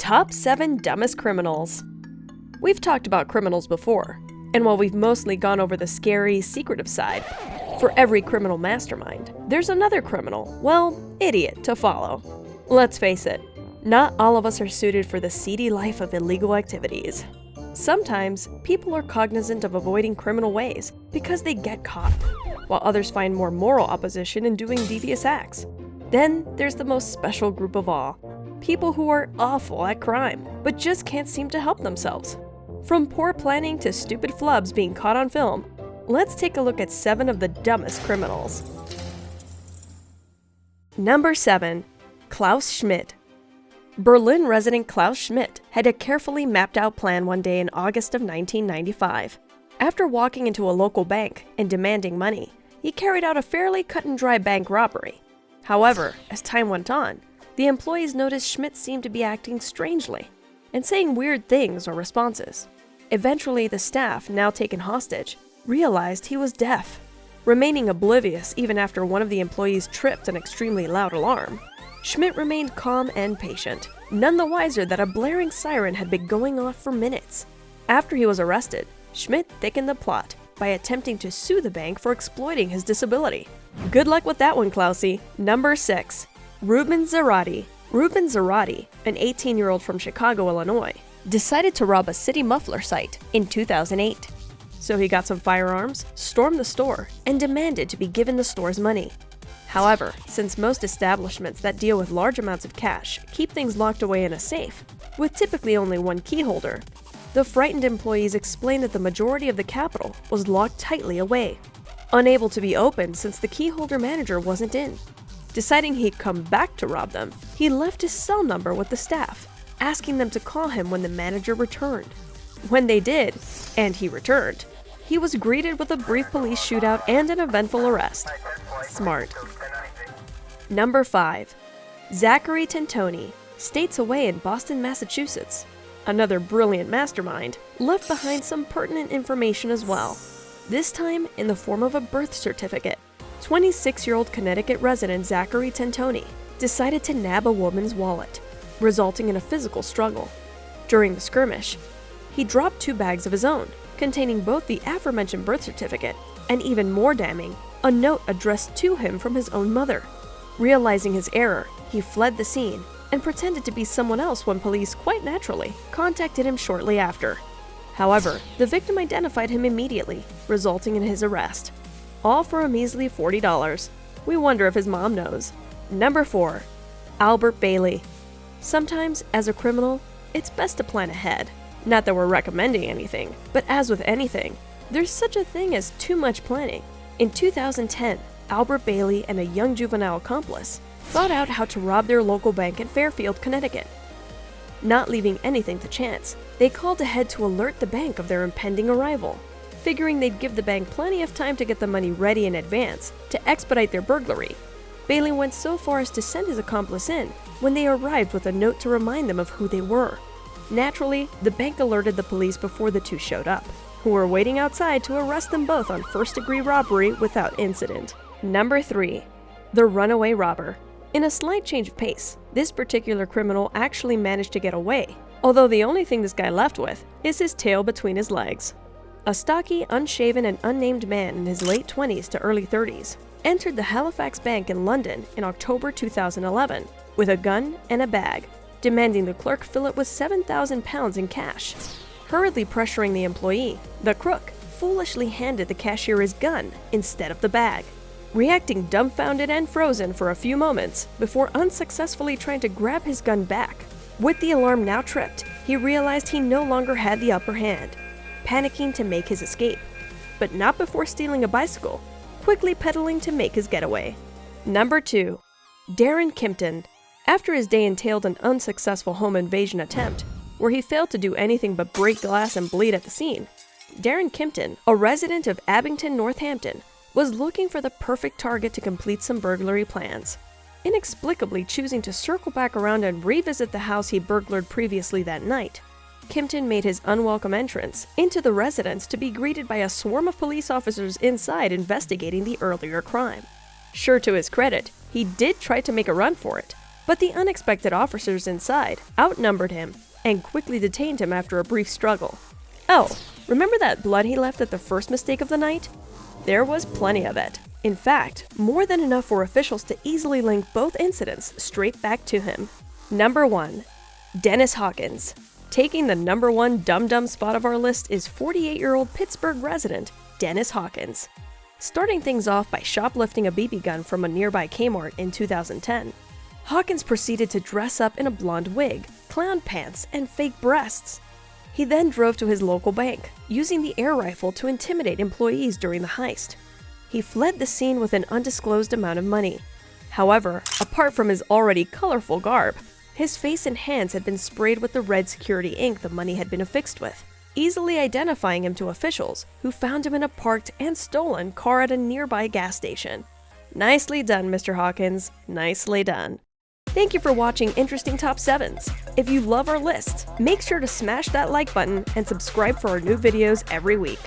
Top 7 Dumbest Criminals. We've talked about criminals before, and while we've mostly gone over the scary, secretive side, for every criminal mastermind, there's another criminal, well, idiot, to follow. Let's face it, not all of us are suited for the seedy life of illegal activities. Sometimes, people are cognizant of avoiding criminal ways because they get caught, while others find more moral opposition in doing devious acts. Then there's the most special group of all, people who are awful at crime, but just can't seem to help themselves. From poor planning to stupid flubs being caught on film, let's take a look at 7 of the dumbest criminals. Number 7. Klaus Schmidt. Berlin resident Klaus Schmidt had a carefully mapped out plan one day in August of 1995. After walking into a local bank and demanding money, he carried out a fairly cut-and-dry bank robbery. However, as time went on, the employees noticed Schmidt seemed to be acting strangely and saying weird things or responses. Eventually, the staff, now taken hostage, realized he was deaf. Remaining oblivious even after one of the employees tripped an extremely loud alarm, Schmidt remained calm and patient, none the wiser that a blaring siren had been going off for minutes. After he was arrested, Schmidt thickened the plot by attempting to sue the bank for exploiting his disability. Good luck with that one, Klausie. Number 6. Ruben Zarate. Ruben Zarate, an 18-year-old from Chicago, Illinois, decided to rob a city muffler site in 2008. So he got some firearms, stormed the store, and demanded to be given the store's money. However, since most establishments that deal with large amounts of cash keep things locked away in a safe, with typically only one key holder, the frightened employees explained that the majority of the capital was locked tightly away, unable to be opened since the key holder manager wasn't in. Deciding he'd come back to rob them, he left his cell number with the staff, asking them to call him when the manager returned. When they did, and he returned, he was greeted with a brief police shootout and an eventful arrest. Smart. Number 5. Zachary Tentoni, states away in Boston, Massachusetts. Another brilliant mastermind left behind some pertinent information as well, this time in the form of a birth certificate. 26-year-old Connecticut resident Zachary Tentoni decided to nab a woman's wallet, resulting in a physical struggle. During the skirmish, he dropped 2 bags of his own, containing both the aforementioned birth certificate and, even more damning, a note addressed to him from his own mother. Realizing his error, he fled the scene and pretended to be someone else when police, quite naturally, contacted him shortly after. However, the victim identified him immediately, resulting in his arrest. All for a measly $40. We wonder if his mom knows. Number 4. Albert Bailey. Sometimes, as a criminal, it's best to plan ahead. Not that we're recommending anything, but as with anything, there's such a thing as too much planning. In 2010, Albert Bailey and a young juvenile accomplice thought out how to rob their local bank in Fairfield, Connecticut. Not leaving anything to chance, they called ahead to alert the bank of their impending arrival. Figuring they'd give the bank plenty of time to get the money ready in advance to expedite their burglary, Bailey went so far as to send his accomplice in when they arrived with a note to remind them of who they were. Naturally, the bank alerted the police before the two showed up, who were waiting outside to arrest them both on first-degree robbery without incident. Number 3. The Runaway Robber. In a slight change of pace, this particular criminal actually managed to get away, although the only thing this guy left with is his tail between his legs. A stocky, unshaven, and unnamed man in his late 20s to early 30s entered the Halifax Bank in London in October 2011 with a gun and a bag, demanding the clerk fill it with £7,000 in cash. Hurriedly pressuring the employee, the crook foolishly handed the cashier his gun instead of the bag, reacting dumbfounded and frozen for a few moments before unsuccessfully trying to grab his gun back. With the alarm now tripped, he realized he no longer had the upper hand, panicking to make his escape, but not before stealing a bicycle, quickly pedaling to make his getaway. Number 2. Darren Kimpton. After his day entailed an unsuccessful home invasion attempt, where he failed to do anything but break glass and bleed at the scene, Darren Kimpton, a resident of Abington, Northampton, was looking for the perfect target to complete some burglary plans. Inexplicably choosing to circle back around and revisit the house he burglared previously that night, Kimpton made his unwelcome entrance into the residence to be greeted by a swarm of police officers inside investigating the earlier crime. Sure to his credit, he did try to make a run for it, But the unexpected officers inside outnumbered him and quickly detained him after a brief struggle. Oh, remember that blood he left at the first mistake of the night? There was plenty of it. In fact, more than enough for officials to easily link both incidents straight back to him. Number 1. Dennis Hawkins. Taking the number 1 dum-dum spot of our list is 48-year-old Pittsburgh resident Dennis Hawkins. Starting things off by shoplifting a BB gun from a nearby Kmart in 2010, Hawkins proceeded to dress up in a blonde wig, clown pants, and fake breasts. He then drove to his local bank, using the air rifle to intimidate employees during the heist. He fled the scene with an undisclosed amount of money. However, apart from his already colorful garb, his face and hands had been sprayed with the red security ink the money had been affixed with, easily identifying him to officials, who found him in a parked and stolen car at a nearby gas station. Nicely done, Mr. Hawkins. Nicely done. Thank you for watching Interesting Top 7s. If you love our list, make sure to smash that like button and subscribe for our new videos every week.